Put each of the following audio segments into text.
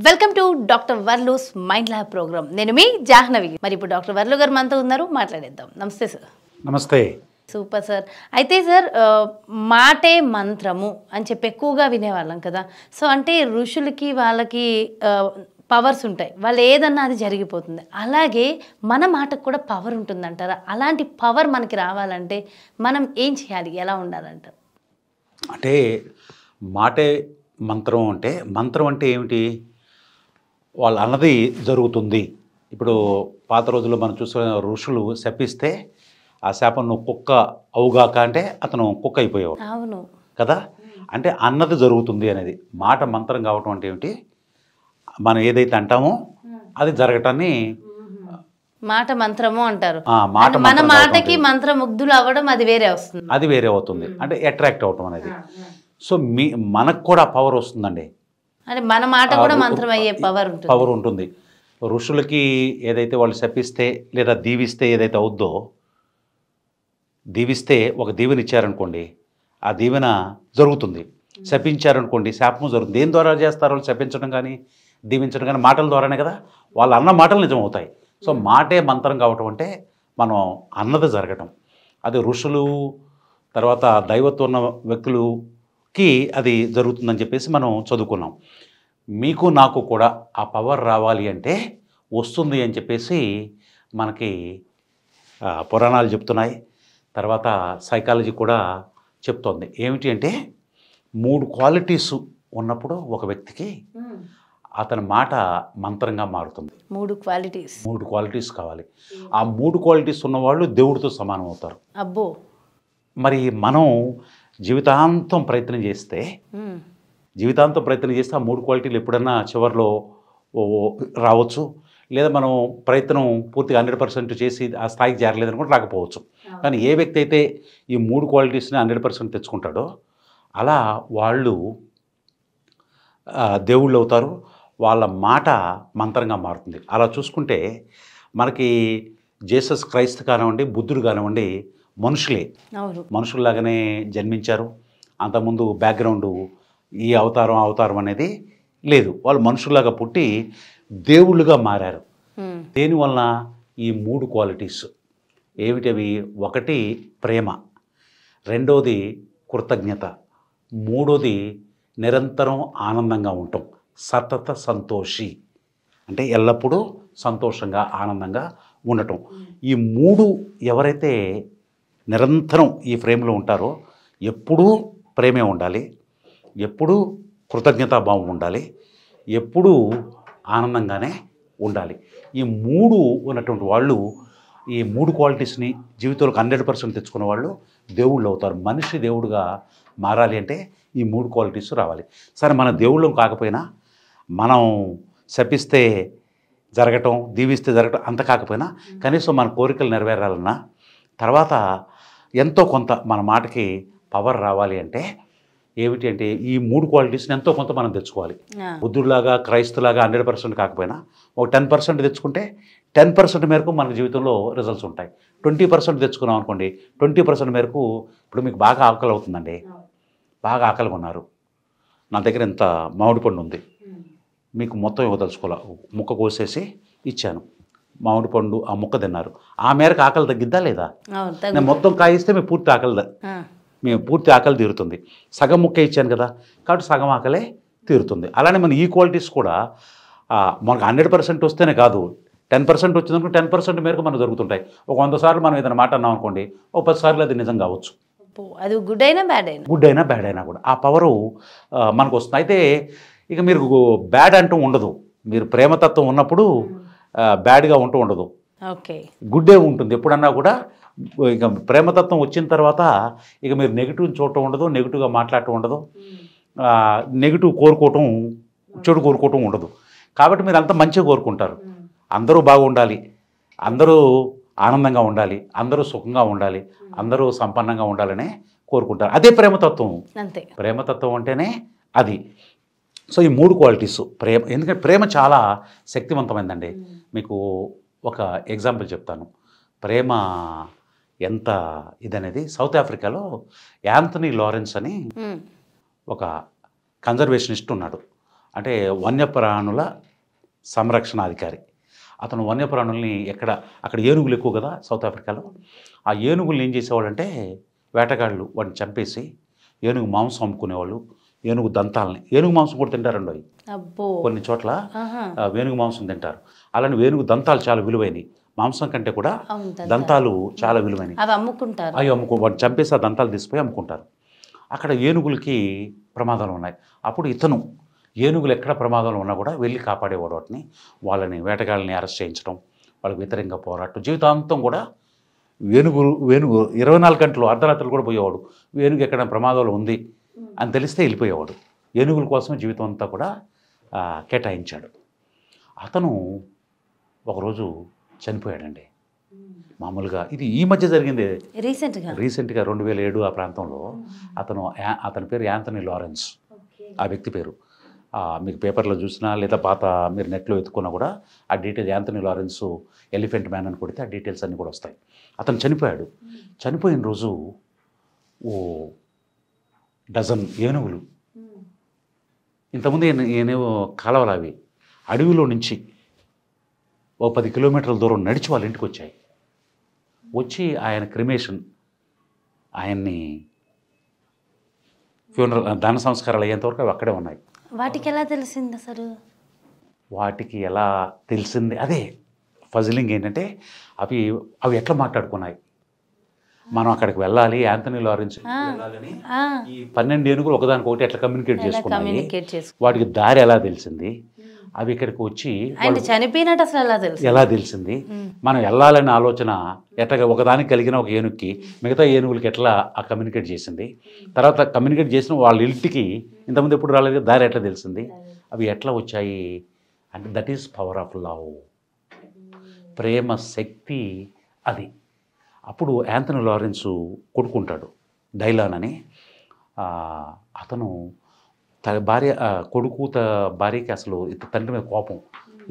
Welcome to doctor వర్లూస్ mind lab program. నేను మీ జాహ్నవి. మరి ఇప్పుడు డాక్టర్ వర్లు గారు మనతో ఉన్నారు, మాట్లాడేద్దాం. నమస్తే సార్. నమస్తే. Super sir. అయితే సార్, మాటే మంత్రము అని చెప్పి ఎక్కువగా వినేవాళ్ళం కదా. సో అంటే ఋషులకి వాళ్ళకి పవర్స్ ఉంటాయి, వాళ్ళు ఏదన్నా అది జరిగిపోతుంది. అలాగే మన మాటకు కూడా పవర్ ఉంటుందంటారా? అలాంటి పవర్ మనకి రావాలంటే మనం ఏం చేయాలి, ఎలా ఉండాలంటారు? అంటే మాటే మంత్రం అంటే, మంత్రం అంటే ఏమిటి? వాళ్ళు అన్నది జరుగుతుంది. ఇప్పుడు పాత రోజుల్లో మనం చూసిన ఋషులు శపిస్తే ఆ శాపం నువ్వు కుక్క అవుగాక అంటే అతను కుక్క అయిపోయేవాడు. అవును కదా. అంటే అన్నది జరుగుతుంది అనేది మాట మంత్రం కావటం అంటే ఏమిటి? మనం ఏదైతే అంటామో అది జరగటాన్ని మాట మంత్రము అంటారు. మాట మన మాటకి మంత్ర ముగ్ధులు అవ్వడం అది వేరే వస్తుంది, అది వేరే అవుతుంది. అంటే అట్రాక్ట్ అవటం అనేది. సో మనకు కూడా పవర్ వస్తుందండి. అంటే మన మాట కూడా మంత్రం అయ్యే పవర్ ఉంటుంది. ఋషులకి ఏదైతే వాళ్ళు శపిస్తే లేదా దీవిస్తే ఏదైతే అవుద్దో, దీవిస్తే ఒక దీవెన ఇచ్చారనుకోండి, ఆ దీవెన జరుగుతుంది. శపించారనుకోండి, శాపము జరుగుతుంది. దేని ద్వారా చేస్తారు వాళ్ళు? శపించడం కానీ దీవించడం కానీ మాటల ద్వారానే కదా. వాళ్ళు అన్న మాటలు నిజం అవుతాయి. సో మాటే మంత్రం కావటం అంటే మనం అన్నది జరగటం. అది ఋషులు తర్వాత దైవత్వం ఉన్న వ్యక్తులుకి అది జరుగుతుందని చెప్పేసి మనం చదువుకున్నాం. మీకు నాకు కూడా ఆ పవర్ రావాలి అంటే వస్తుంది అని చెప్పేసి మనకి పురాణాలు చెప్తున్నాయి. తర్వాత సైకాలజీ కూడా చెప్తోంది. ఏమిటి అంటే 3 క్వాలిటీస్ ఉన్నప్పుడు ఒక వ్యక్తికి అతని మాట మంత్రంగా మారుతుంది. 3 క్వాలిటీస్ కావాలి. ఆ 3 క్వాలిటీస్ ఉన్నవాళ్ళు దేవుడితో సమానం అవుతారు. అబ్బో. మరి మనం జీవితాంతం ప్రయత్నం చేస్తే ఆ 3 క్వాలిటీలు ఎప్పుడన్నా చివరిలో రావచ్చు. లేదా మనం ప్రయత్నం పూర్తిగా 100% చేసి ఆ స్థాయికి చేరలేదని కూడా రాకపోవచ్చు. కానీ ఏ వ్యక్తి అయితే ఈ 3 క్వాలిటీస్ని 100% తెచ్చుకుంటాడో అలా వాళ్ళు దేవుళ్ళు అవుతారు. వాళ్ళ మాట మంత్రంగా మారుతుంది. అలా చూసుకుంటే మనకి జీసస్ క్రైస్తు కానివ్వండి, బుద్ధుడు కానివ్వండి, మనుషులే. మనుషుల్లాగానే జన్మించారు. అంతకుముందు బ్యాక్గ్రౌండ్ ఈ అవతారం అనేది లేదు. వాళ్ళు మనుషుల్లాగా పుట్టి దేవుళ్ళుగా మారారు. దేనివలన? ఈ 3 క్వాలిటీస్ ఏమిటవి? ఒకటి ప్రేమ, రెండోది కృతజ్ఞత, మూడోది నిరంతరం ఆనందంగా ఉండటం, సతత సంతోషి అంటే ఎల్లప్పుడూ సంతోషంగా ఆనందంగా ఉండటం. ఈ 3 ఎవరైతే నిరంతరం ఈ ఫ్రేమ్లో ఉంటారో ఎప్పుడూ ప్రేమే ఉండాలి, ఎప్పుడూ కృతజ్ఞతాభావం ఉండాలి, ఎప్పుడూ ఆనందంగానే ఉండాలి. ఈ 3 ఉన్నటువంటి వాళ్ళు, ఈ 3 క్వాలిటీస్ని జీవితంలో 100% తెచ్చుకున్న వాళ్ళు దేవుళ్ళు అవుతారు. మనిషి దేవుడుగా మారాలి అంటే ఈ 3 క్వాలిటీస్ రావాలి. సరే, మన దేవుళ్ళం కాకపోయినా, మనం శపిస్తే జరగటం, దీవిస్తే జరగటం అంత కాకపోయినా కనీసం మన కోరికలు నెరవేరాలన్నా, తర్వాత ఎంతో కొంత మన మాటకి పవర్ రావాలి అంటే ఏమిటి అంటే ఈ 3 క్వాలిటీస్ని ఎంతో కొంత మనం తెచ్చుకోవాలి. బుద్ధుడిలాగా క్రైస్తులాగా 100% కాకపోయినా ఒక 10% తెచ్చుకుంటే 10% మేరకు మన జీవితంలో రిజల్ట్స్ ఉంటాయి. 20% తెచ్చుకున్నాం అనుకోండి, 20% మేరకు ఇప్పుడు మీకు బాగా ఆకలి అవుతుందండి, బాగా ఆకలిగా ఉన్నారు, నా దగ్గర ఇంత మామిడి పండు ఉంది, మీకు మొత్తం ఇవ్వదలుచుకోవాలి, ముక్క కోసేసి ఇచ్చాను, మామిడి పండు ఆ ముక్క తిన్నారు, ఆ మేరకు ఆకలి తగ్గిద్దా లేదా? నేను మొత్తం కాయిస్తే మీ పూర్తి ఆకలి తీరుతుంది. సగం ముక్క ఇచ్చాను కదా, కాబట్టి సగం ఆకలే తీరుతుంది. అలానే మన ఈక్వాలిటీస్ కూడా మనకు 100% వస్తేనే కాదు, 10% వచ్చిందనుకో 10% మేరకు మనకు దొరుకుతుంటాయి. ఒక 100 సార్లు మనం ఏదైనా మాట అన్నాం అనుకోండి, ఒక 10 సార్లు అది నిజం కావచ్చు. అది గుడ్ అయినా బ్యాడ్ అయినా కూడా ఆ పవరు మనకు వస్తుంది. అయితే ఇక మీరు బ్యాడ్ అంటూ ఉండదు. మీరు ప్రేమతత్వం ఉన్నప్పుడు బ్యాడ్గా ఉంటూ ఉండదు, గుడ్డే ఉంటుంది ఎప్పుడన్నా కూడా. ఇక ప్రేమతత్వం వచ్చిన తర్వాత ఇక మీరు నెగిటివ్ చూడటం ఉండదు, నెగిటివ్గా మాట్లాడటం ఉండదు, నెగిటివ్ కోరుకోవటం, చెడు కోరుకోవటం ఉండదు. కాబట్టి మీరు అంతా మంచిగా కోరుకుంటారు. అందరూ బాగుండాలి, అందరూ ఆనందంగా ఉండాలి, అందరూ సుఖంగా ఉండాలి, అందరూ సంపన్నంగా ఉండాలనే కోరుకుంటారు. అదే ప్రేమతత్వం. ప్రేమతత్వం అంటేనే అది. సో ఈ 3 క్వాలిటీస్ ప్రేమ. ఎందుకంటే ప్రేమ చాలా శక్తివంతమైందండి. మీకు ఒక ఎగ్జాంపుల్ చెప్తాను. ప్రేమ ఎంత ఇదనేది, సౌత్ ఆఫ్రికాలో యాంథనీ లారెన్స్ అని ఒక కన్జర్వేషనిస్ట్ ఉన్నాడు. అంటే వన్యప్రాణుల సంరక్షణాధికారి. అతను వన్యప్రాణుల్ని అక్కడ ఏనుగులు ఎక్కువ కదా సౌత్ ఆఫ్రికాలో. ఆ ఏనుగుల్ని ఏం చేసేవాడంటే వేటగాళ్ళు వాటిని చంపేసి ఏనుగు మాంసం అమ్ముకునేవాళ్ళు. ఏనుగు దంతాలని, ఏనుగు మాంసం కూడా తింటారండి అవి. కొన్ని చోట్ల ఏనుగు మాంసం తింటారు. అలానే ఏనుగు దంతాలు చాలా విలువైనవి. మాంసం కంటే కూడా దంతాలు చాలా విలువైనవి. అవి వాటిని చంపేసి ఆ దంతాలు తీసిపోయి అమ్ముకుంటారు. అక్కడ ఏనుగులకి ప్రమాదాలు ఉన్నాయి. అప్పుడు ఇతను ఏనుగులు ఎక్కడ ప్రమాదంలో ఉన్నా కూడా వెళ్ళి కాపాడేవాడు వాటిని. వాళ్ళని వేటగాళ్ళని అరెస్ట్ చేయించడం, వాళ్ళకి వ్యతిరేకంగా పోరాటం. జీవితాంతం కూడా ఏనుగు 24 గంటలు అర్ధరాత్రులు కూడా పోయేవాడు. ఏనుగు ఎక్కడ ప్రమాదంలో ఉంది అని తెలిస్తే వెళ్ళిపోయేవాడు. ఏనుగుల కోసమే జీవితం అంతా కూడా కేటాయించాడు. అతను ఒకరోజు చనిపోయాడండి. మామూలుగా ఇది ఈ మధ్య జరిగింది, రీసెంట్గా 2007 ఆ ప్రాంతంలో. అతని పేరు యాంథనీ లారెన్స్, ఆ వ్యక్తి పేరు. మీకు పేపర్లో చూసినా లేదా పాత మీరు నెట్లో ఎత్తుకున్నా కూడా ఆ details, Anthony Lawrence elephant man అని కొడితే ఆ డీటెయిల్స్ అన్నీ కూడా వస్తాయి. అతను చనిపోయాడు. చనిపోయిన రోజు ఓ డజన్ ఏనుగులు, ఇంతకుముందు ఏనేవో కాలవలు అవి అడవిలో నుంచి ఓ 10 కిలోమీటర్ల దూరం నడిచి వాళ్ళ ఇంటికి వచ్చి ఆయన క్రిమేషన్, ఆయన్ని ఫ్యూనరల్ దాన సంస్కారాలు అయ్యేంతవరకు అవి అక్కడే ఉన్నాయి. వాటికి ఎలా తెలిసింది అసలు? వాటికి ఎలా తెలిసింది అదే ఫజిలింగ్ ఏంటంటే అవి ఎట్లా మాట్లాడుకున్నాయి. మనం అక్కడికి వెళ్ళాలి, యాంథనీ లారెన్స్ వెళ్ళాలని ఈ 12 ఏనుగులు ఒకదానికొకటి ఎట్లా కమ్యూనికేట్ చేసుకున్నాయి, వాటికి దారి ఎలా తెలిసింది, అవి ఇక్కడికి వచ్చి చనిపోయినట్టు అసలు ఎలా తెలిసింది, మనం వెళ్ళాలనే ఆలోచన ఎట్లా ఒకదానికి కలిగిన ఒక ఏనుగుకి మిగతా ఏనుగులకి ఎట్లా ఆ కమ్యూనికేట్ చేసింది, తర్వాత కమ్యూనికేట్ చేసిన వాళ్ళ ఇంటికి ఇంతకుముందు ఎప్పుడు రాలేదు దారి ఎట్లా తెలిసింది, అవి ఎట్లా వచ్చాయి అంటే that is power of love, ప్రేమ శక్తి అది. అప్పుడు యాంథనీ లారెన్స్ కొడుకుంటాడు డైలాన్ అని. అతను భార్యకి అసలు తండ్రి మీద కోపం,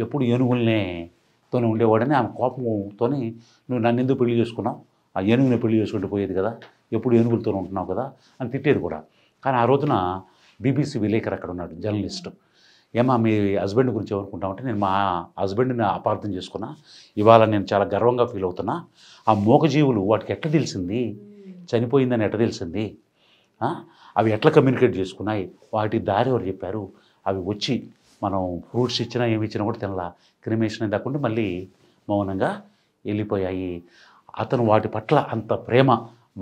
ఎప్పుడు ఏనుగులతోనే ఉండేవాడని. ఆమె కోపంతోని నువ్వు నన్ను ఎందుకు పెళ్లి చేసుకున్నావు, ఆ ఏనుగుని పెళ్లి చేసుకుంటూ పోయేది కదా, ఎప్పుడు ఏనుగులతో ఉంటున్నావు కదా అని తిట్టేది కూడా. కానీ ఆ రోజున బీబీసీ విలేకరు అక్కడ ఉన్నాడు, జర్నలిస్టు. ఏమా మీ హస్బెండ్ గురించి ఏమనుకుంటామంటే, నేను మా హస్బెండ్ని అపార్థం చేసుకున్నా, ఇవాళ నేను చాలా గర్వంగా ఫీల్ అవుతున్నా. ఆ మూగజీవులు వాటికి ఎట్లా తెలిసింది, చనిపోయిందని ఎట్లా తెలిసింది, అవి ఎట్లా కమ్యూనికేట్ చేసుకున్నాయి, వాటి దారి ఎవరు చెప్పారు, అవి వచ్చి మనం ఫ్రూట్స్ ఇచ్చినా ఏమి ఇచ్చినా కూడా తినలా, క్రిమేషన్ దాకుండా మళ్ళీ మౌనంగా వెళ్ళిపోయాయి. అతను వాటి పట్ల అంత ప్రేమ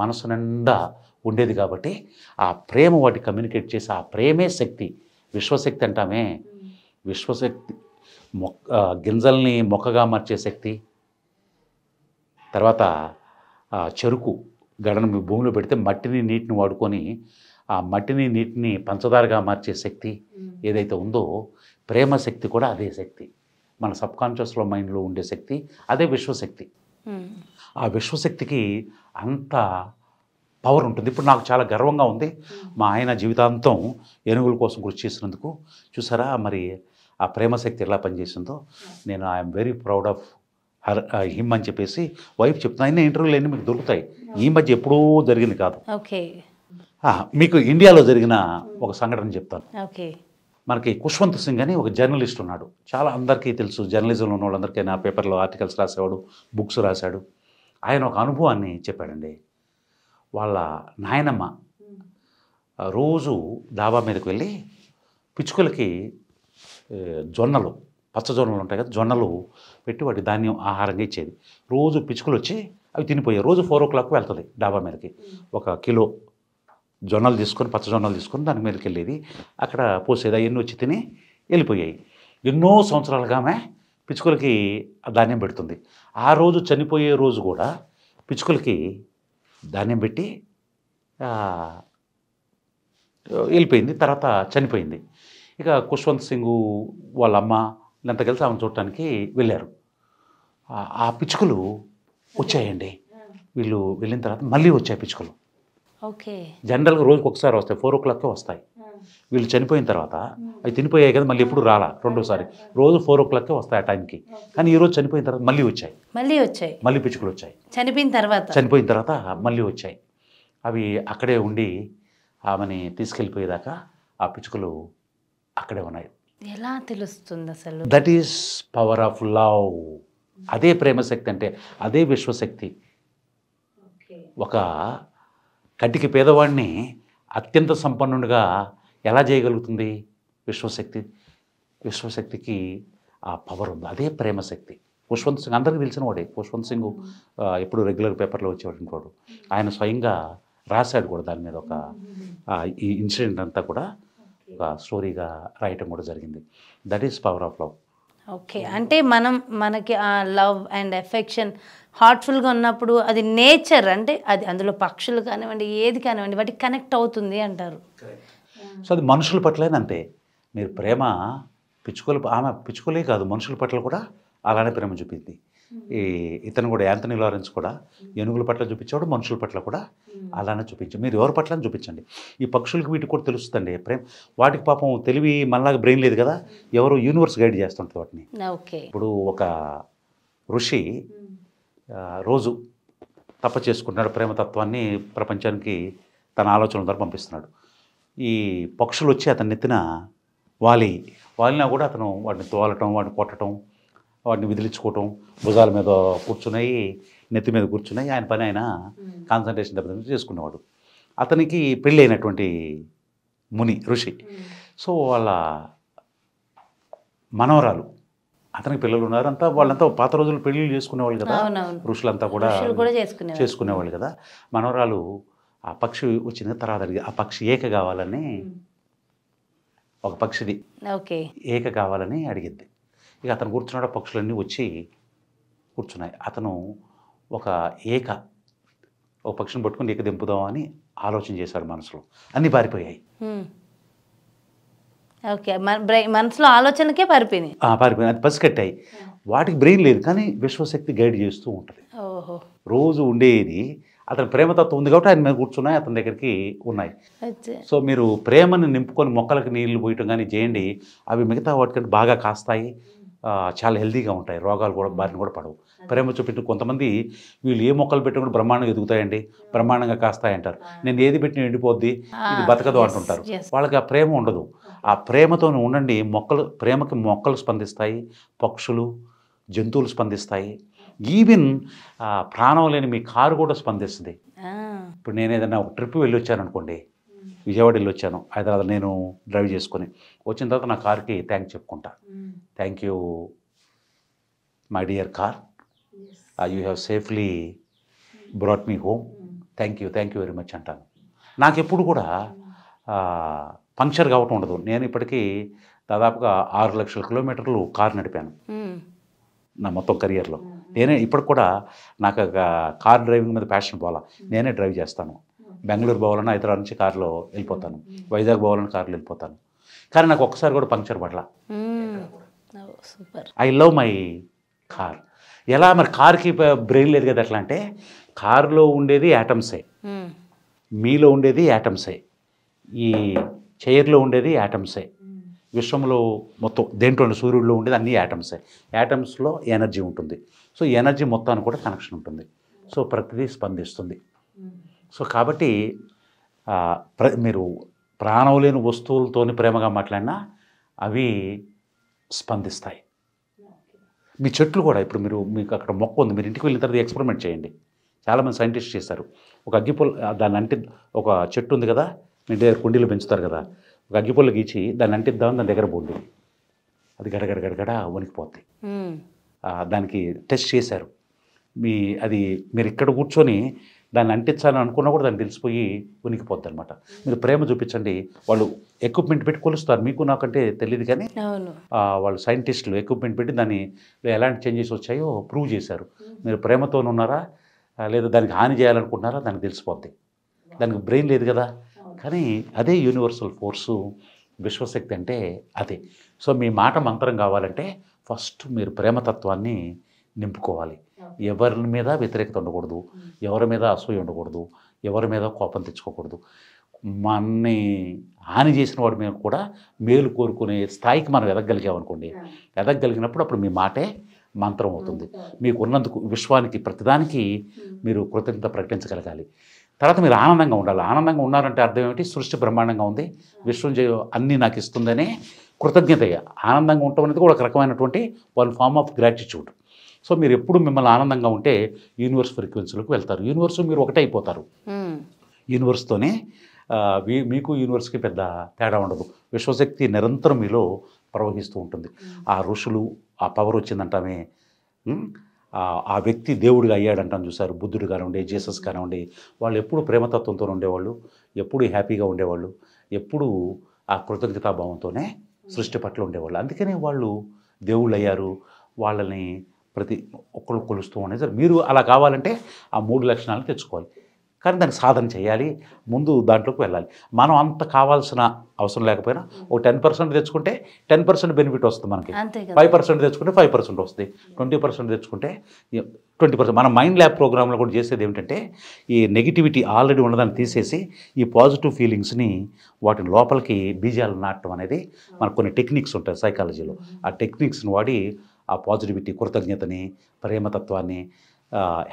మనసు నిండా ఉండేది కాబట్టి ఆ ప్రేమ వాటి కమ్యూనికేట్ చేసి, ఆ ప్రేమే శక్తి, విశ్వశక్తి అంటామే, విశ్వశక్తి. గింజల్ని మొక్కగా మార్చే శక్తి, తర్వాత చెరుకు గడను భూమిలో పెడితే మట్టిని నీటిని వాడుకొని ఆ మట్టిని నీటిని పంచదారగా మార్చే శక్తి ఏదైతే ఉందో, ప్రేమ శక్తి కూడా అదే శక్తి. మన సబ్కాన్షియస్లో మైండ్లో ఉండే శక్తి అదే విశ్వశక్తి. ఆ విశ్వశక్తికి అంత పవర్ ఉంటుంది. ఇప్పుడు నాకు చాలా గర్వంగా ఉంది, మా ఆయన జీవితాంతం ఏనుగుల కోసం కృషి చేసినందుకు. చూసారా మరి ఆ ప్రేమశక్తి ఎలా పనిచేసిందో. నేను I'm very proud of him అని చెప్పేసి వైఫ్ చెప్తున్నా. అయినా ఇంటర్వ్యూలు అన్నీ మీకు దొరుకుతాయి, ఈ మధ్య ఎప్పుడూ జరిగింది కాదు. మీకు ఇండియాలో జరిగిన ఒక సంఘటన చెప్తాను. మనకి ఖుష్వంత్ సింగ్ అని ఒక జర్నలిస్ట్ ఉన్నాడు, చాలా అందరికీ తెలుసు, జర్నలిజంలో ఉన్న వాళ్ళందరికీ. నా పేపర్లో ఆర్టికల్స్ రాసేవాడు, బుక్స్ రాశాడు. ఆయన ఒక అనుభవాన్ని చెప్పాడండి. వాళ్ళ నాయనమ్మ రోజు డాబా మీదకి వెళ్ళి పిచ్చుకలకి జొన్నలు, పచ్చజొన్నలు ఉంటాయి కదా, జొన్నలు పెట్టి వాటి ధాన్యం ఆహారంగా ఇచ్చేది. రోజు పిచ్చుకలు వచ్చి అవి తినిపోయాయి. రోజు 4 o'clock వెళ్తుంది డాబా మీదకి, 1 కిలో జొన్నలు తీసుకొని, పచ్చజొన్నలు తీసుకొని దాని మీదకి వెళ్ళేది, అక్కడ పోసేది. అవన్నీ వచ్చి తిని వెళ్ళిపోయాయి. ఎన్నో సంవత్సరాలుగా ఆమె పిచ్చుకలకి ధాన్యం పెడుతుంది. ఆ రోజు చనిపోయే రోజు కూడా పిచ్చుకలకి ధాన్యం పెట్టి వెళ్ళిపోయింది. తర్వాత చనిపోయింది. ఇక ఖుష్వంత్ సింగ్ వాళ్ళ అమ్మ వీళ్ళంతా కలిసి ఆమెను చూడటానికి వెళ్ళారు. ఆ పిచ్చుకలు వచ్చాయండి. వీళ్ళు వెళ్ళిన తర్వాత మళ్ళీ వచ్చాయి పిచ్చుకలు. జనరల్గా రోజుకి ఒకసారి వస్తాయి, 4 o'clock వస్తాయి. వీళ్ళు చనిపోయిన తర్వాత అవి తినిపోయాయి కదా, మళ్ళీ ఎప్పుడు రాలా, రెండోసారి రోజు 4 o'clock వస్తాయి ఆ టైంకి. కానీ ఈరోజు చనిపోయిన తర్వాత మళ్ళీ వచ్చాయి, మళ్ళీ పిచ్చుకలు వచ్చాయి. చనిపోయిన తర్వాత మళ్ళీ వచ్చాయి. అవి అక్కడే ఉండి ఆమెని తీసుకెళ్ళిపోయేదాకా ఆ పిచ్చుకలు అక్కడే ఉన్నాయి. ఎలా తెలుస్తుంది అసలు? That is power of love. అదే ప్రేమశక్తి అంటే, అదే విశ్వశక్తి. ఒక కంటికి పేదవాడిని అత్యంత సంపన్నుడిగా ఎలా చేయగలుగుతుంది విశ్వశక్తి? విశ్వశక్తికి ఆ పవర్ ఉంది. అదే ప్రేమశక్తి. పుష్వంత్ సింగ్ అందరికీ తెలిసిన వాడే. పుష్వంత్ సింగ్ ఎప్పుడు రెగ్యులర్ పేపర్లో వచ్చేవాడు వాడు. ఆయన స్వయంగా రాశాడు కూడా దాని మీద. ఒక ఈ ఇన్సిడెంట్ అంతా కూడా ఒక స్టోరీగా రాయటం కూడా జరిగింది. That is power of love. Okay, అంటే మనకి ఆ లవ్ అండ్ ఎఫెక్షన్ హార్ట్ఫుల్గా ఉన్నప్పుడు అది నేచర్, అంటే అది అందులో పక్షులు కానివ్వండి, ఏది కానివ్వండి, వాటికి కనెక్ట్ అవుతుంది అంటారు. సో అది మనుషుల పట్లనే అంతే. మీరు ప్రేమ ఆమె పిచ్చుకలే కాదు, మనుషుల పట్ల కూడా అలానే ప్రేమ చూపింది. ఇతను కూడా యాంథనీ లారెన్స్ కూడా ఏనుగుల పట్ల చూపించాడు, మనుషుల పట్ల కూడా అలానే చూపించాడు. మీరు ఎవరి పట్ల చూపించండి. ఈ పక్షులకి వీటికి కూడా తెలుస్తుందండి ప్రేమ. వాటికి పాపం తెలివి మనలాగా బ్రెయిన్ లేదు కదా, ఎవరు యూనివర్స్ గైడ్ చేస్తుంటుంది వాటిని. ఓకే. ఇప్పుడు ఒక ఋషి రోజు తప చేసుకుంటున్నాడు, ప్రేమతత్వాన్ని ప్రపంచానికి తన ఆలోచనల ద్వారా పంపిస్తున్నాడు. ఈ పక్షులు వచ్చి అతని నెత్తిన వాలినా కూడా అతను వాటిని తోలటం, వాటిని కొట్టడం, వాటిని విదిలించుకోవటం, భుజాల మీద కూర్చున్నాయి, నెత్తి మీద కూర్చున్నాయి. ఆయన పని ఆయన కాన్సన్ట్రేషన్ దెబ్బతింటూ చేసుకునేవాడు. అతనికి పెళ్ళి అయినటువంటి ముని ఋషి. సో వాళ్ళ మనవరాలు, అతనికి పిల్లలు ఉన్నారు, అంతా వాళ్ళంతా పాత రోజులు పెళ్ళిళ్ళు చేసుకునేవాళ్ళు కదా, ఋషులంతా కూడా చేసుకునేవాళ్ళు కదా. మనవరాలు ఆ పక్షి వచ్చిన తర్వాత అడిగి ఆ పక్షి ఏక కావాలని, ఒక పక్షిది ఏక కావాలని అడిగింది. ఇక అతను కూర్చున్నాడు, పక్షులన్నీ వచ్చి కూర్చున్నాయి. అతను ఒక పక్షిని పట్టుకుని ఏక దింపుదామని ఆలోచన చేశాడు మనసులో. అన్నీ పారిపోయాయి. మనసులో ఆలోచనకే పారిపోయినాయి. అది పసికట్టాయి. వాటికి బ్రెయిన్ లేదు, కానీ విశ్వశక్తి గైడ్ చేస్తూ ఉంటుంది. రోజు ఉండేది అతని ప్రేమతత్వం ఉంది కాబట్టి ఆయన మీద కూర్చున్నాయి, అతని దగ్గరికి ఉన్నాయి. సో మీరు ప్రేమను నింపుకొని మొక్కలకు నీళ్లు పోయటం కానీ చేయండి, అవి మిగతా వాటికంటే బాగా కాస్తాయి, చాలా హెల్తీగా ఉంటాయి, రోగాలు కూడా బారిన కూడా పడవు. ప్రేమ చూపెట్టిన కొంతమంది వీళ్ళు ఏ మొక్కలు పెట్టిన కూడా బ్రహ్మాండంగా ఎదుగుతాయండి, బ్రహ్మాండంగా కాస్తాయి అంటారు. నేను ఏది పెట్టిన ఎండిపోద్ది, ఇది బతకదు అంటుంటారు. వాళ్ళకి ఆ ప్రేమ ఉండదు. ఆ ప్రేమతో ఉండండి. ప్రేమకి మొక్కలు స్పందిస్తాయి, పక్షులు, జంతువులు స్పందిస్తాయి, ఈవెన్ ప్రాణం లేని మీ కారు కూడా స్పందిస్తుంది. ఇప్పుడు నేను ఏదైనా ఒక ట్రిప్ వెళ్ళి వచ్చాను అనుకోండి, విజయవాడ వెళ్ళి వచ్చాను, హైదరాబాద్ నేను డ్రైవ్ చేసుకొని వచ్చిన తర్వాత నా కార్కి థ్యాంక్స్ చెప్పుకుంటా. Thank you my dear car, you have safely brought me home, thank you very much అంటాను. నాకు ఎప్పుడు కూడా పంక్చర్ కావటం ఉండదు. నేను ఇప్పటికీ దాదాపుగా 6 లక్షల కిలోమీటర్లు కారు నడిపాను నా మొత్తం కెరియర్లో. నేనే ఇప్పటికి కూడా నాకు కార్ డ్రైవింగ్ మీద ప్యాషన్ పోవాలా, నేనే డ్రైవ్ చేస్తాను. బెంగళూరు పోవాలన్నా హైదరాబాద్ నుంచి కారులో వెళ్ళిపోతాను, వైజాగ్ పోవాలన్నా కారులో వెళ్ళిపోతాను. కానీ నాకు ఒక్కసారి కూడా పంక్చర్ పడలా. I love my car. ఎలా మరి కార్కి బ్రెయిన్ లేదు కదా ఎట్లా అంటే, కారులో ఉండేది యాటమ్సే, మీలో ఉండేది యాటమ్సే, ఈ చైర్లో ఉండేది యాటమ్సే, విశ్వంలో మొత్తం దేంట్లో సూర్యుడిలో ఉండేది అన్ని యాటమ్సే. యాటమ్స్లో ఎనర్జీ ఉంటుంది. సో ఈ ఎనర్జీ మొత్తానికి కూడా కనెక్షన్ ఉంటుంది. సో ప్రతిదీ స్పందిస్తుంది. సో కాబట్టి మీరు ప్రాణం లేని వస్తువులతోని ప్రేమగా మాట్లాడినా అవి స్పందిస్తాయి. మీ చెట్లు కూడా, ఇప్పుడు మీకు అక్కడ మొక్క ఉంది, మీరు ఇంటికి వెళ్ళిన తర్వాత ఎక్స్పెరిమెంట్ చేయండి. చాలామంది సైంటిస్ట్ చేస్తారు. ఒక అగ్గిపుల్ల దాన్ని ఒక చెట్టు ఉంది కదా, మీ దగ్గర కుండీలు పెంచుతారు కదా, ఒక అగ్గిపుల్ల గీచి దాన్ని అంటిద్దామని దాని దగ్గర పోండి, అది గడగడ వణికిపోద్ది. దానికి టెస్ట్ చేశారు. మీరు ఇక్కడ కూర్చొని దాన్ని అంటించాలని అనుకున్నా కూడా దాన్ని తెలిసిపోయి ఉనికిపోద్ది అనమాట. మీరు ప్రేమ చూపించండి, వాళ్ళు ఎక్విప్మెంట్ పెట్టి కొలుస్తారు. మీకు నాకంటే తెలియదు కానీ వాళ్ళు సైంటిస్టులు ఎక్విప్మెంట్ పెట్టి దాన్ని ఎలాంటి చేంజెస్ వచ్చాయో ప్రూవ్ చేశారు. మీరు ప్రేమతో ఉన్నారా లేదా దానికి హాని చేయాలనుకుంటున్నారా దానికి తెలిసిపోద్ది. దానికి బ్రెయిన్ లేదు కదా, కానీ అదే యూనివర్సల్ ఫోర్సు, విశ్వశక్తి అంటే అదే. సో మీ మాట మంత్రం కావాలంటే ఫస్ట్ మీరు ప్రేమతత్వాన్ని నింపుకోవాలి. ఎవరి మీద వ్యతిరేకత ఉండకూడదు, ఎవరి మీద అసూయ ఉండకూడదు, ఎవరి మీద కోపం తెచ్చుకోకూడదు. మనని హాని చేసిన వాడి మీద కూడా మేలు కోరుకునే స్థాయికి మనం ఎదగలిగామనుకోండి, ఎదగలిగినప్పుడు అప్పుడు మీ మాటే మంత్రం అవుతుంది. మీకు ఉన్నందుకు విశ్వానికి ప్రతిదానికి మీరు కృతజ్ఞత ప్రకటించగలగాలి. తర్వాత మీరు ఆనందంగా ఉండాలి. ఆనందంగా ఉన్నారంటే అర్థం ఏమిటి? సృష్టి బ్రహ్మాండంగా ఉంది, విశ్వం అన్నీ నాకు ఇస్తుందనే కృతజ్ఞత, ఆనందంగా ఉండటం అనేది కూడా ఒక రకమైనటువంటి one form of gratitude. So మీరు ఎప్పుడు మిమ్మల్ని ఆనందంగా ఉంటే యూనివర్స్ ఫ్రీక్వెన్సీలోకి వెళ్తారు. యూనివర్స్ మీరు ఒకటే అయిపోతారు. యూనివర్స్తోనే మీకు యూనివర్స్కి పెద్ద తేడా ఉండదు. విశ్వశక్తి నిరంతరం మీలో ప్రవహిస్తూ ఉంటుంది. ఆ ఋషులు ఆ పవర్ వచ్చిందంటామే, ఆ వ్యక్తి దేవుడిగా అయ్యాడంటాం చూసారు, బుద్ధుడు కానివ్వండి, జీసస్ కానివ్వండి, వాళ్ళు ఎప్పుడు ప్రేమతత్వంతో ఉండేవాళ్ళు, ఎప్పుడు హ్యాపీగా ఉండేవాళ్ళు, ఎప్పుడు ఆ కృతజ్ఞతాభావంతోనే సృష్టి పట్ల ఉండేవాళ్ళు. అందుకనే వాళ్ళు దేవుళ్ళు అయ్యారు. వాళ్ళని ప్రతి ఒక్కళ్ళు కొలుస్తూ ఉండేది. మీరు అలా కావాలంటే ఆ 3 లక్షణాలను తెచ్చుకోవాలి. కానీ దానికి సాధన చేయాలి, ముందు దాంట్లోకి వెళ్ళాలి. మనం అంత కావాల్సిన అవసరం లేకపోయినా ఒక 10% తెచ్చుకుంటే 10% బెనిఫిట్ వస్తుంది మనకి. 5% తెచ్చుకుంటే 5% వస్తుంది. 20% తెచ్చుకుంటే 20%. మన మైండ్ ల్యాబ్ ప్రోగ్రాంలో కూడా చేసేది ఏమిటంటే ఈ నెగిటివిటీ ఆల్రెడీ ఉన్నదాన్ని తీసేసి ఈ పాజిటివ్ ఫీలింగ్స్ని వాటి లోపలికి బీజాలు నాటడం అనేది మనకు కొన్ని టెక్నిక్స్ ఉంటాయి సైకాలజీలో. ఆ టెక్నిక్స్ని వాడి ఆ పాజిటివిటీ, కృతజ్ఞతని, ప్రేమతత్వాన్ని,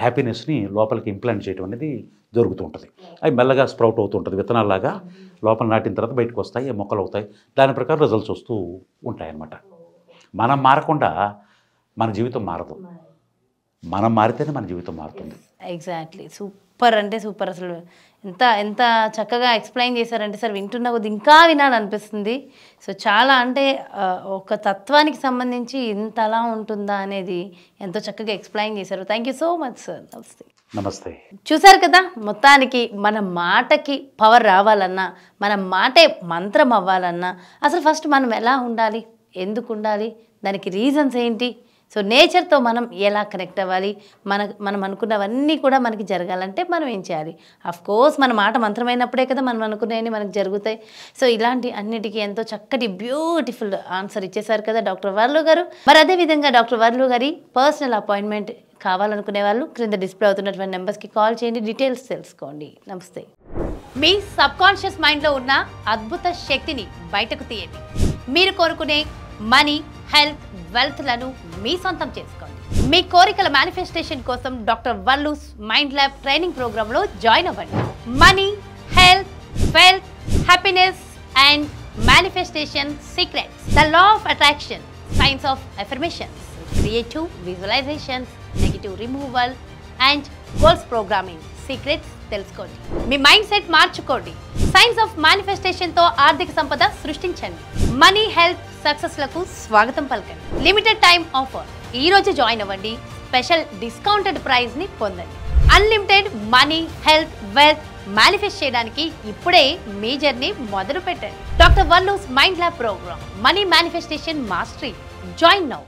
హ్యాపీనెస్ని లోపలికి ఇంప్లాంట్ చేయడం అనేది జరుగుతూ ఉంటుంది. అవి మెల్లగా స్ప్రౌట్ అవుతూ ఉంటుంది. విత్తనాల్లాగా లోపల నాటిన తర్వాత బయటకు వస్తాయి, మొక్కలు అవుతాయి. దాని ప్రకారం రిజల్ట్స్ వస్తూ ఉంటాయన్నమాట. మనం మారకుండా మన జీవితం మారదు. మనం మారితేనే మన జీవితం మారుతుంది. ఎగ్జాక్ట్లీ. సూపర్ అంటే సూపర్. అసలు ఎంత ఎంత చక్కగా ఎక్స్ప్లెయిన్ చేశారంటే సార్, వింటున్న కొద్ది ఇంకా వినాలనిపిస్తుంది. సో చాలా అంటే ఒక తత్వానికి సంబంధించి ఇంతలా ఉంటుందా అనేది ఎంతో చక్కగా ఎక్స్ప్లెయిన్ చేశారు. Thank you so much sir. నమస్తే. నమస్తే. చూసారు కదా, మొత్తానికి మన మాటకి పవర్ రావాలన్నా, మన మాటే మంత్రం అవ్వాలన్నా అసలు ఫస్ట్ మనం ఎలా ఉండాలి, ఎందుకు ఉండాలి, దానికి రీజన్స్ ఏంటి, సో నేచర్తో మనం ఎలా కనెక్ట్ అవ్వాలి, మనం అనుకున్నవన్నీ కూడా మనకి జరగాలంటే మనం ఏం చేయాలి. కోర్స్ మన మాట మంత్రమైనప్పుడే కదా మనం అనుకునేవి మనకు జరుగుతాయి. సో ఇలాంటి అన్నిటికీ ఎంతో చక్కటి బ్యూటిఫుల్ ఆన్సర్ ఇచ్చేశారు కదా డాక్టర్ వర్లు గారు. మరి అదేవిధంగా డాక్టర్ వర్లు గారి పర్సనల్ అపాయింట్మెంట్ కావాలనుకునే వాళ్ళు క్రింద డిస్ప్లే అవుతున్నటువంటి నెంబర్స్కి కాల్ చేయండి, డీటెయిల్స్ తెలుసుకోండి. నమస్తే. మీ సబ్కాన్షియస్ మైండ్లో ఉన్న అద్భుత శక్తిని బయటకు తీయండి. మీరు కోరుకునే మనీ, హెల్త్, వెల్త్లను మీ సొంతం చేసుకోండి. మీ కోరికల మేనిఫెస్టేషన్ కోసం డాక్టర్ వల్లూస్ మైండ్ ల్యాబ్ ట్రైనింగ్ ప్రోగ్రాంలో జాయిన్ అవ్వండి. Money, health, wealth, happiness and manifestation secrets, the law of attraction, science of affirmations, creative visualizations, negative removal and goals programming secrets తెలుసుకోండి. మీ మైండ్ సెట్ మార్చుకోండి. సైన్స్ ఆఫ్ మేనిఫెస్టేషన్ తో ఆర్థిక సంపద సృష్టించండి. Money, health, success లకు స్వాగతం పలకండి. Limited time offer. ఈ రోజు జాయిన్ అవ్వండి. స్పెషల్ డిస్కౌంటెడ్ ప్రైజ్ ని పొందండి. Unlimited money, health, wealth manifest చేయడానికి ఇప్పుడే మీ జర్నీ మొదలు పెట్టండి. డాక్టర్ వల్లూస్ mind lab program, money manifestation mastery. Join now.